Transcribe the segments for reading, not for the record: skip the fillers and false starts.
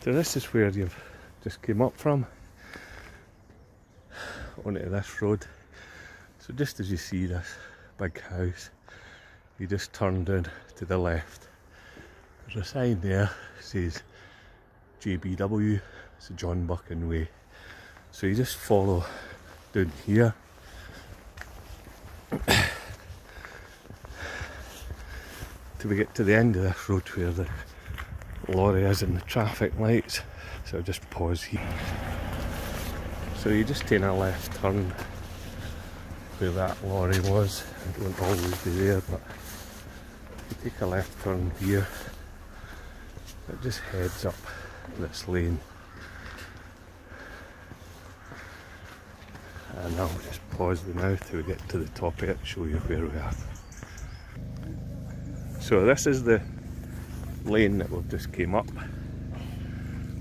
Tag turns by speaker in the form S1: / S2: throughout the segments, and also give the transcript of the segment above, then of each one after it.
S1: So this is where you've just came up from, onto this road. So just as you see this big house, you just turn down to the left. There's a sign there that says JBW, it's the John Buchan Way. So you just follow down here till we get to the end of this road where the lorry is in the traffic lights. So I'll just pause here. So you just take a left turn where that lorry was. It won't always be there, but you take a left turn here, it just heads up this lane. And I'll just pause the now till we get to the top of it and show you where we are. So this is the lane that we've just came up.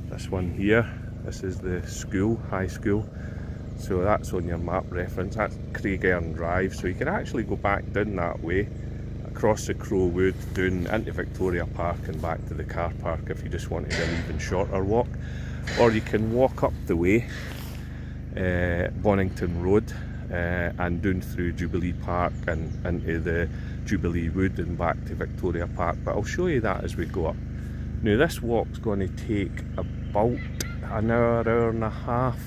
S1: This one here, this is the school, high school. So that's on your map reference, that's Craigern Drive. So you can actually go back down that way, across the Crow Wood, down into Victoria Park and back to the car park if you just wanted an even shorter walk. Or you can walk up the way, Bonington Road, and down through Jubilee Park and into the Jubilee Wood and back to Victoria Park. But I'll show you that as we go up. Now this walk's going to take about an hour, hour and a half.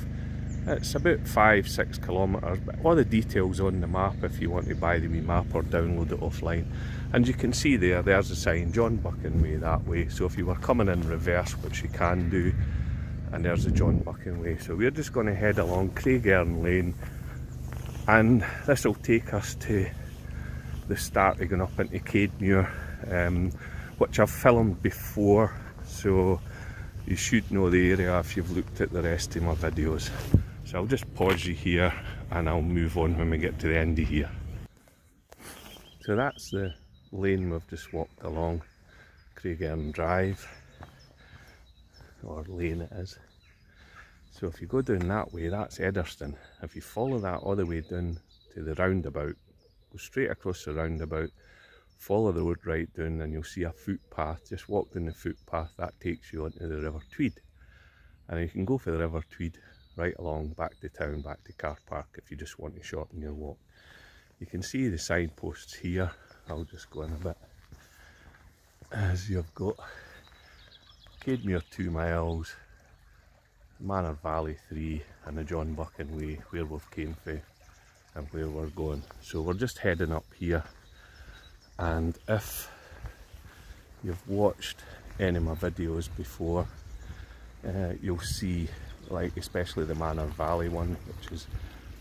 S1: It's about 5-6 kilometres, but all the details on the map if you want to buy the wee map or download it offline. And you can see there's a sign, John Buchan Way that way. So if you were coming in reverse, which you can do, and there's the John Buchan Way. So we're just going to head along Craigern Lane, and this will take us to the start of going up into Cademuir, which I've filmed before, so you should know the area if you've looked at the rest of my videos. So I'll just pause you here and I'll move on when we get to the end of here. So that's the lane we've just walked along, Craigern Drive, or lane it is. So if you go down that way, that's Edderston. If you follow that all the way down to the roundabout, go straight across the roundabout, follow the road right down, and you'll see a footpath. Just walk down the footpath, that takes you onto the River Tweed. And you can go for the River Tweed right along back to town, back to car park if you just want to shorten your walk. You can see the signposts here. I'll just go in a bit. As you've got Cademuir 2 miles, Manor Valley 3, and the John Buchan Way where we've came from and where we're going. So we're just heading up here, and if you've watched any of my videos before, you'll see, like especially the Manor Valley one, which is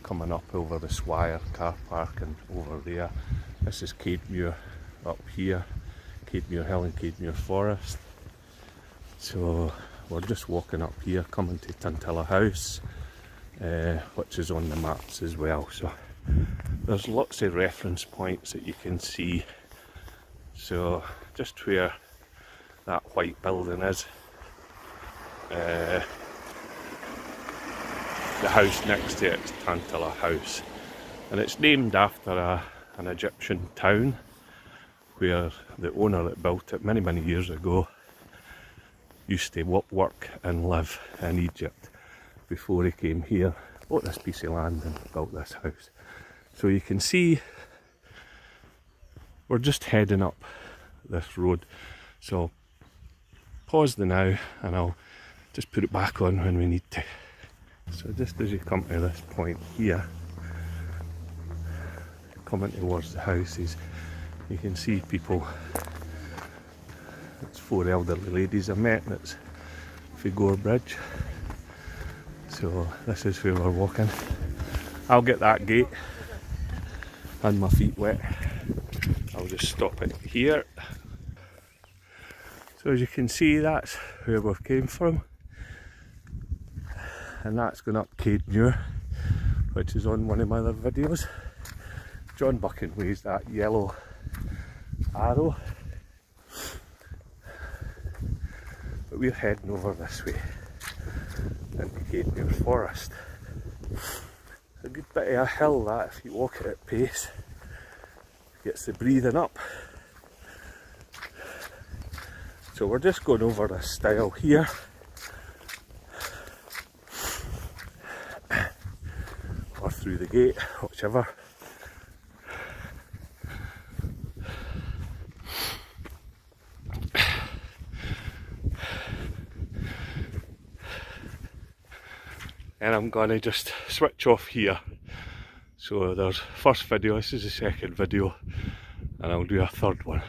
S1: coming up over the Swire car park and over there. This is Cademuir up here, Cademuir Hill and Cademuir Forest. So we're just walking up here, coming to Tintilla House, which is on the maps as well. So there's lots of reference points that you can see. So just where that white building is, the house next to it is Tintilla House, and it's named after an Egyptian town where the owner that built it many years ago used to work and live in Egypt before he came here, bought this piece of land and built this house. So you can see we're just heading up this road. So pause the now and I'll just put it back on when we need to. So just as you come to this point here, coming towards the houses, you can see people. It's 4 elderly ladies I met, and it's Figure Bridge. So this is where we're walking. I'll get that gate and my feet wet. I'll just stop it here. So as you can see, that's where we came from, and that's going up Cademuir, which is on one of my other videos. John Buchan Way is that yellow arrow. But we're heading over this way into Cademuir Forest. A good bit of a hill that, if you walk it at pace, gets the breathing up. So we're just going over this stile here, through the gate, whichever. And I'm gonna just switch off here. So there's first video, this is the second video, and I'll do a third one.